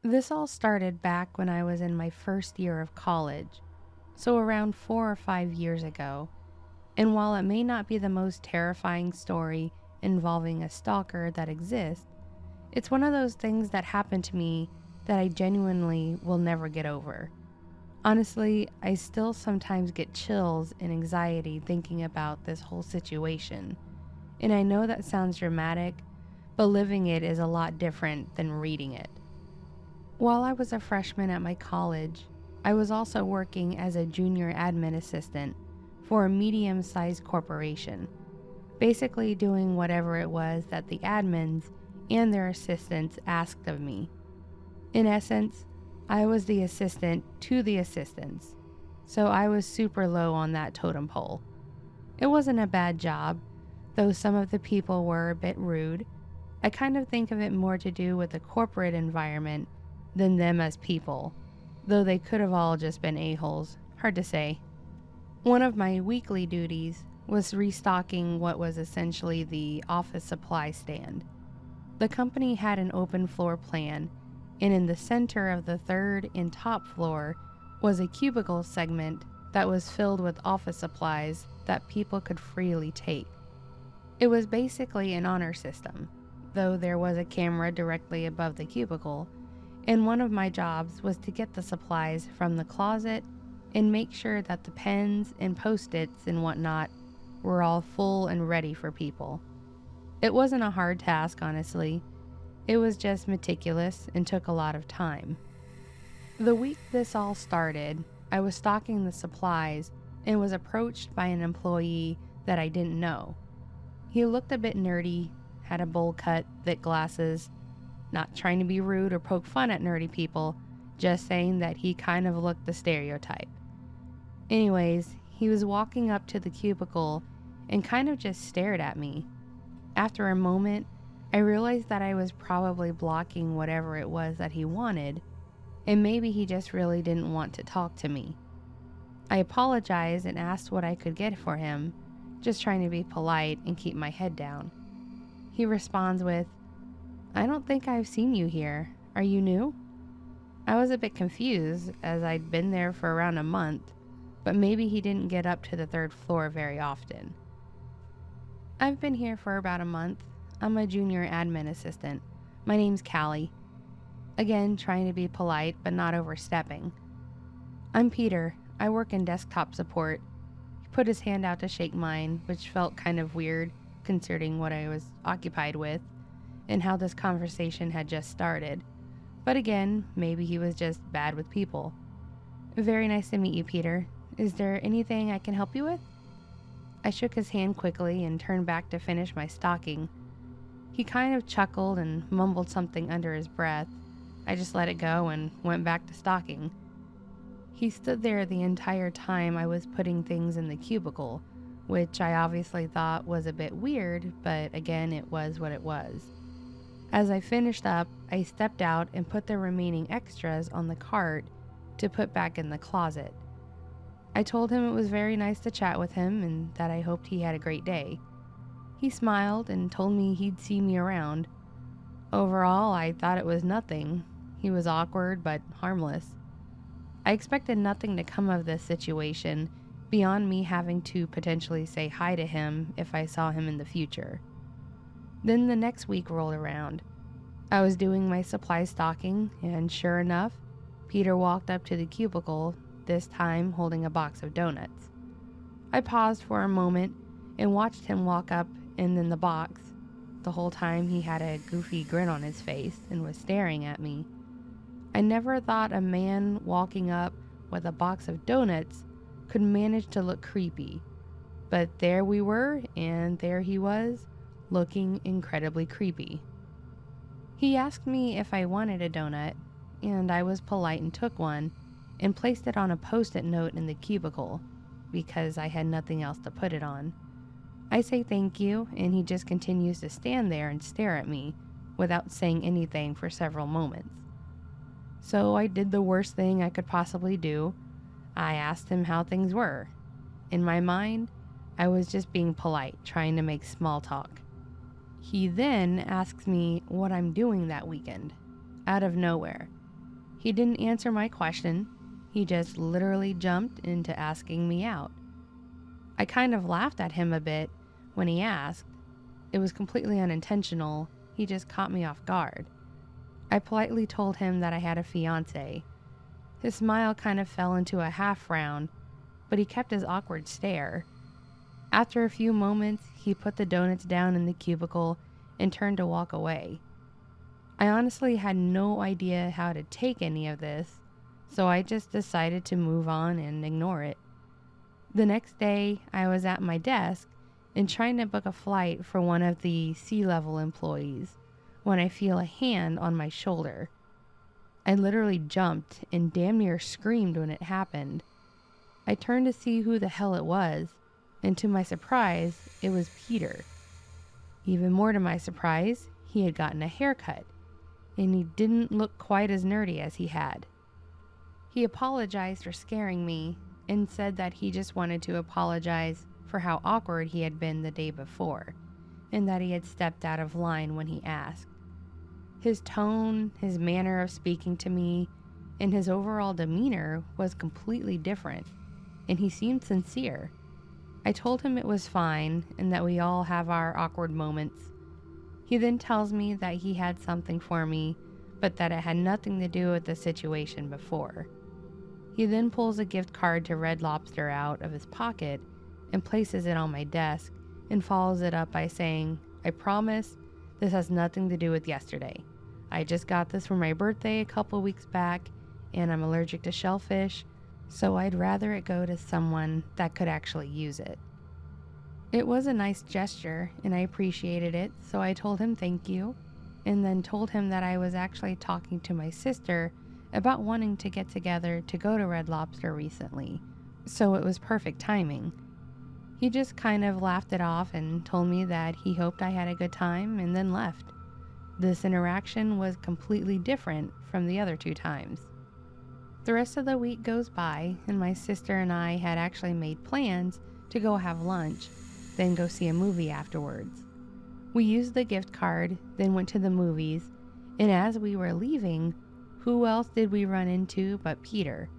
This all started back when I was in my first year of college, so around 4 or 5 years ago. And while it may not be the most terrifying story involving a stalker that exists, it's one of those things that happened to me that I genuinely will never get over. Honestly, I still sometimes get chills and anxiety thinking about this whole situation. And I know that sounds dramatic, but living it is a lot different than reading it. While I was a freshman at my college, I was also working as a junior admin assistant for a medium-sized corporation, basically doing whatever it was that the admins and their assistants asked of me. In essence, I was the assistant to the assistants, so I was super low on that totem pole. It wasn't a bad job, though some of the people were a bit rude. I kind of think of it more to do with the corporate environment than them as people, though they could have all just been a-holes, hard to say. One of my weekly duties was restocking what was essentially the office supply stand. The company had an open floor plan, and in the center of the third and top floor was a cubicle segment that was filled with office supplies that people could freely take. It was basically an honor system, though there was a camera directly above the cubicle, and one of my jobs was to get the supplies from the closet and make sure that the pens and post-its and whatnot were all full and ready for people. It wasn't a hard task, honestly. It was just meticulous and took a lot of time. The week this all started, I was stocking the supplies and was approached by an employee that I didn't know. He looked a bit nerdy, had a bowl cut, thick glasses. Not trying to be rude or poke fun at nerdy people, just saying that he kind of looked the stereotype. Anyways, he was walking up to the cubicle and kind of just stared at me. After a moment, I realized that I was probably blocking whatever it was that he wanted, and maybe he just really didn't want to talk to me. I apologized and asked what I could get for him, just trying to be polite and keep my head down. He responds with, "I don't think I've seen you here. Are you new?" I was a bit confused as I'd been there for around a month, but maybe he didn't get up to the third floor very often. "I've been here for about a month. I'm a junior admin assistant. My name's Callie." Again, trying to be polite but not overstepping. "I'm Peter. I work in desktop support." He put his hand out to shake mine, which felt kind of weird considering what I was occupied with and how this conversation had just started. But again, maybe he was just bad with people. "Very nice to meet you, Peter. Is there anything I can help you with?" I shook his hand quickly and turned back to finish my stocking. He kind of chuckled and mumbled something under his breath. I just let it go and went back to stocking. He stood there the entire time I was putting things in the cubicle, which I obviously thought was a bit weird, but again, it was what it was. As I finished up, I stepped out and put the remaining extras on the cart to put back in the closet. I told him it was very nice to chat with him and that I hoped he had a great day. He smiled and told me he'd see me around. Overall, I thought it was nothing. He was awkward but harmless. I expected nothing to come of this situation beyond me having to potentially say hi to him if I saw him in the future. Then the next week rolled around. I was doing my supply stocking, and sure enough, Peter walked up to the cubicle, this time holding a box of donuts. I paused for a moment and watched him walk up and then the box. The whole time he had a goofy grin on his face and was staring at me. I never thought a man walking up with a box of donuts could manage to look creepy. But there we were, and there he was, looking incredibly creepy. He asked me if I wanted a donut, and I was polite and took one, and placed it on a post-it note in the cubicle, because I had nothing else to put it on. I say thank you, and he just continues to stand there and stare at me, without saying anything for several moments. So I did the worst thing I could possibly do. I asked him how things were. In my mind, I was just being polite, trying to make small talk. He then asks me what I'm doing that weekend, out of nowhere. He didn't answer my question. He just literally jumped into asking me out. I kind of laughed at him a bit when he asked. It was completely unintentional. He just caught me off guard. I politely told him that I had a fiance. His smile kind of fell into a half frown, but he kept his awkward stare. After a few moments, he put the donuts down in the cubicle and turned to walk away. I honestly had no idea how to take any of this, so I just decided to move on and ignore it. The next day, I was at my desk and trying to book a flight for one of the C-level employees when I feel a hand on my shoulder. I literally jumped and damn near screamed when it happened. I turned to see who the hell it was, and to my surprise, it was Peter. Even more to my surprise, he had gotten a haircut, and he didn't look quite as nerdy as he had. He apologized for scaring me and said that he just wanted to apologize for how awkward he had been the day before, and that he had stepped out of line when he asked. His tone, his manner of speaking to me, and his overall demeanor was completely different, and he seemed sincere. I told him it was fine and that we all have our awkward moments. He then tells me that he had something for me, but that it had nothing to do with the situation before. He then pulls a gift card to Red Lobster out of his pocket and places it on my desk and follows it up by saying, "I promise this has nothing to do with yesterday. I just got this for my birthday a couple weeks back and I'm allergic to shellfish, so I'd rather it go to someone that could actually use it." It was a nice gesture and I appreciated it, so I told him thank you and then told him that I was actually talking to my sister about wanting to get together to go to Red Lobster recently, so it was perfect timing. He just kind of laughed it off and told me that he hoped I had a good time and then left. This interaction was completely different from the other two times. The rest of the week goes by and my sister and I had actually made plans to go have lunch, then go see a movie afterwards. We used the gift card, then went to the movies, and as we were leaving, who else did we run into but Peter?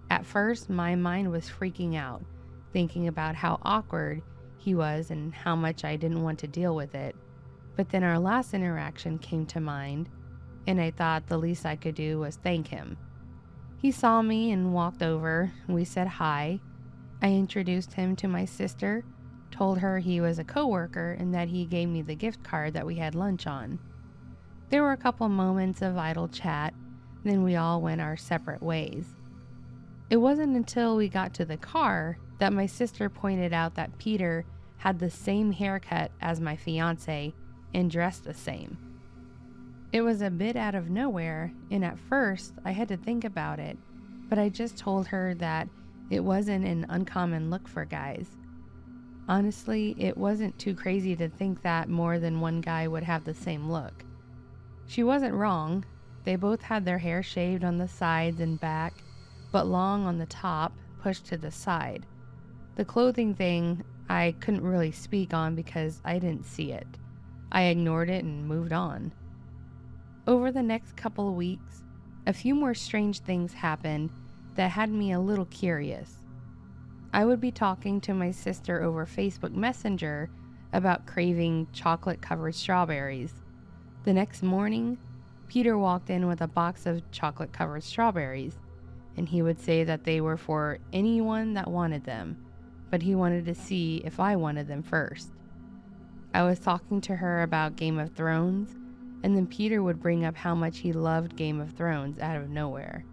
At first, my mind was freaking out, thinking about how awkward he was and how much I didn't want to deal with it. But then our last interaction came to mind, and I thought the least I could do was thank him. He saw me and walked over. We said hi. I introduced him to my sister, told her he was a coworker and that he gave me the gift card that we had lunch on. There were a couple moments of idle chat, then we all went our separate ways. It wasn't until we got to the car that my sister pointed out that Peter had the same haircut as my fiance and dressed the same. It was a bit out of nowhere, and at first I had to think about it, but I just told her that it wasn't an uncommon look for guys. Honestly, it wasn't too crazy to think that more than one guy would have the same look. She wasn't wrong. They both had their hair shaved on the sides and back, but long on the top, pushed to the side. The clothing thing I couldn't really speak on because I didn't see it. I ignored it and moved on. Over the next couple of weeks, a few more strange things happened that had me a little curious. I would be talking to my sister over Facebook Messenger about craving chocolate-covered strawberries. The next morning, Peter walked in with a box of chocolate-covered strawberries, and he would say that they were for anyone that wanted them, but he wanted to see if I wanted them first. I was talking to her about Game of Thrones, and then Peter would bring up how much he loved Game of Thrones out of nowhere.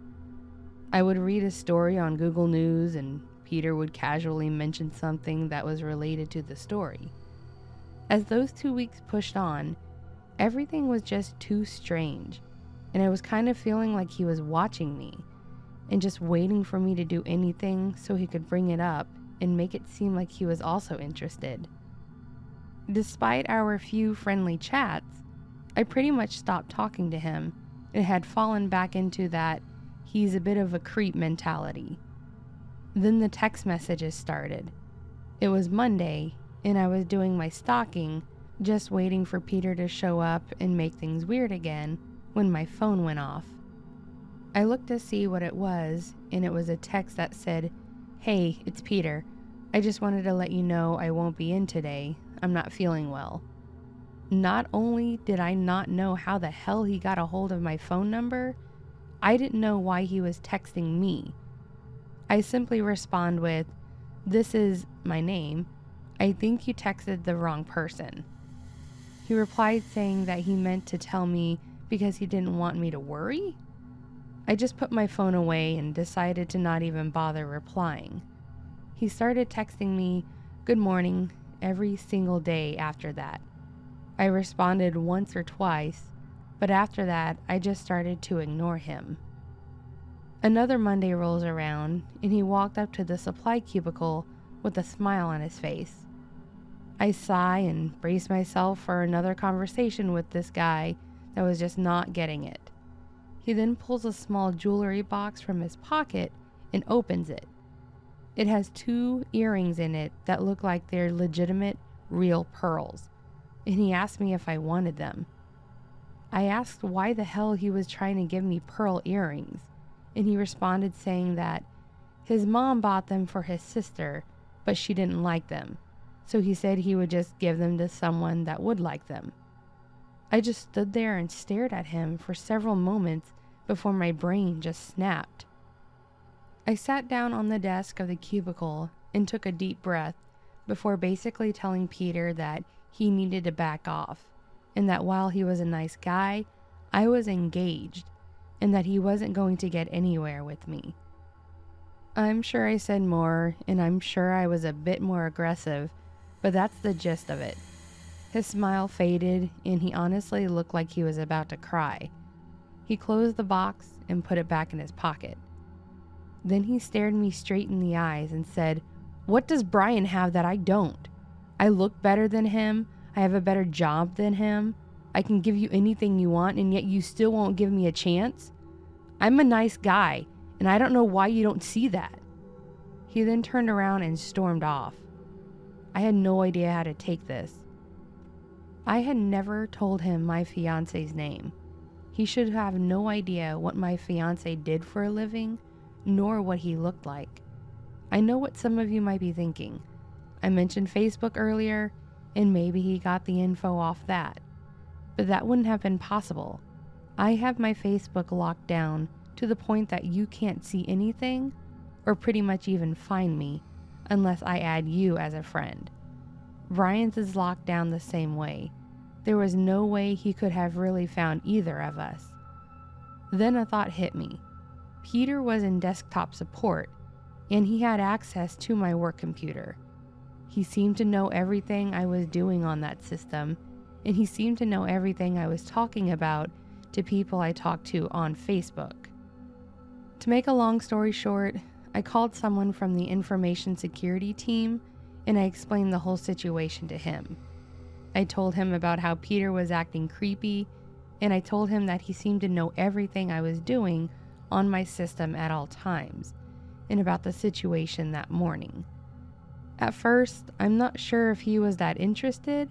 I would read a story on Google News, and Peter would casually mention something that was related to the story. As those 2 weeks pushed on, everything was just too strange, and I was kind of feeling like he was watching me and just waiting for me to do anything so he could bring it up and make it seem like he was also interested. Despite our few friendly chats, I pretty much stopped talking to him and had fallen back into that he's a bit of a creep mentality. Then the text messages started. It was Monday, and I was doing my stalking, just waiting for Peter to show up and make things weird again, when my phone went off. I looked to see what it was, and it was a text that said, "Hey, it's Peter. I just wanted to let you know I won't be in today. I'm not feeling well." Not only did I not know how the hell he got a hold of my phone number, I didn't know why he was texting me. I simply respond with, "This is my name. I think you texted the wrong person." He replied saying that he meant to tell me because he didn't want me to worry. I just put my phone away and decided to not even bother replying. He started texting me, "Good morning," every single day after that. I responded once or twice, but after that, I just started to ignore him. Another Monday rolls around, and he walked up to the supply cubicle with a smile on his face. I sigh and brace myself for another conversation with this guy that was just not getting it. He then pulls a small jewelry box from his pocket and opens it. It has 2 earrings in it that look like they're legitimate, real pearls, and he asked me if I wanted them. I asked why the hell he was trying to give me pearl earrings, and he responded saying that his mom bought them for his sister, but she didn't like them, so he said he would just give them to someone that would like them. I just stood there and stared at him for several moments before my brain just snapped. I sat down on the desk of the cubicle and took a deep breath before basically telling Peter that he needed to back off, and that while he was a nice guy, I was engaged, and that he wasn't going to get anywhere with me. I'm sure I said more, and I'm sure I was a bit more aggressive, but that's the gist of it. His smile faded, and he honestly looked like he was about to cry. He closed the box and put it back in his pocket. Then he stared me straight in the eyes and said, "What does Brian have that I don't? I look better than him. I have a better job than him. I can give you anything you want, and yet you still won't give me a chance? I'm a nice guy, and I don't know why you don't see that." He then turned around and stormed off. I had no idea how to take this. I had never told him my fiance's name. He should have no idea what my fiance did for a living, nor what he looked like. I know what some of you might be thinking. I mentioned Facebook earlier, and maybe he got the info off that. But that wouldn't have been possible. I have my Facebook locked down to the point that you can't see anything, or pretty much even find me, unless I add you as a friend. Brian's is locked down the same way. There was no way he could have really found either of us. Then a thought hit me. Peter was in desktop support, and he had access to my work computer. He seemed to know everything I was doing on that system, and he seemed to know everything I was talking about to people I talked to on Facebook. To make a long story short, I called someone from the information security team, and I explained the whole situation to him. I told him about how Peter was acting creepy, and I told him that he seemed to know everything I was doing on my system at all times, and about the situation that morning. At first, I'm not sure if he was that interested,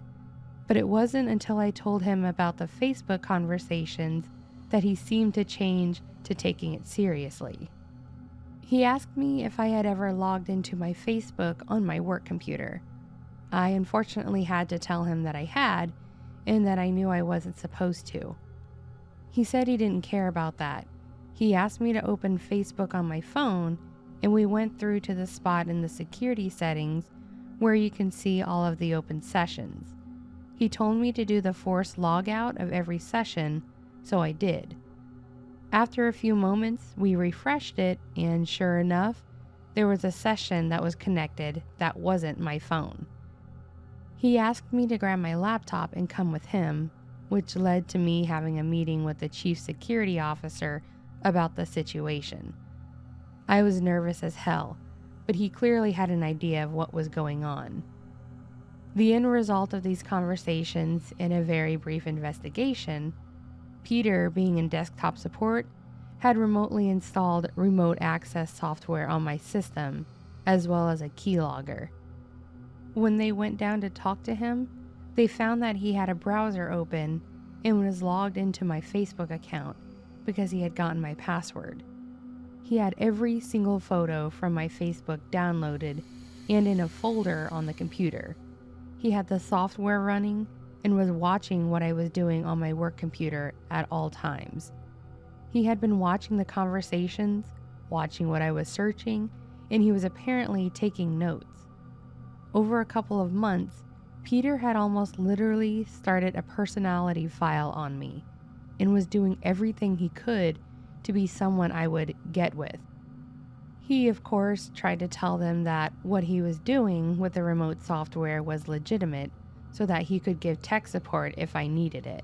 but it wasn't until I told him about the Facebook conversations that he seemed to change to taking it seriously. He asked me if I had ever logged into my Facebook on my work computer. I unfortunately had to tell him that I had, and that I knew I wasn't supposed to. He said he didn't care about that. He asked me to open Facebook on my phone, and we went through to the spot in the security settings where you can see all of the open sessions. He told me to do the forced logout of every session, so I did. After a few moments, we refreshed it, and sure enough, there was a session that was connected that wasn't my phone. He asked me to grab my laptop and come with him, which led to me having a meeting with the chief security officer about the situation. I was nervous as hell, but he clearly had an idea of what was going on. The end result of these conversations and a very brief investigation, Peter, being in desktop support, had remotely installed remote access software on my system, as well as a keylogger. When they went down to talk to him, they found that he had a browser open and was logged into my Facebook account, because he had gotten my password. He had every single photo from my Facebook downloaded and in a folder on the computer. He had the software running and was watching what I was doing on my work computer at all times. He had been watching the conversations, watching what I was searching, and he was apparently taking notes. Over a couple of months, Peter had almost literally started a personality file on me and was doing everything he could to be someone I would get with. He, of course, tried to tell them that what he was doing with the remote software was legitimate so that he could give tech support if I needed it.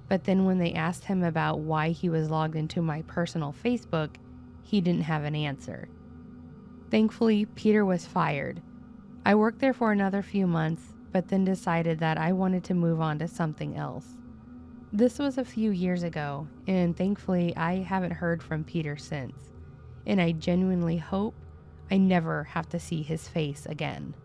But then when they asked him about why he was logged into my personal Facebook, he didn't have an answer. Thankfully, Peter was fired. I worked there for another few months, but then decided that I wanted to move on to something else. This was a few years ago, and thankfully I haven't heard from Peter since, and I genuinely hope I never have to see his face again.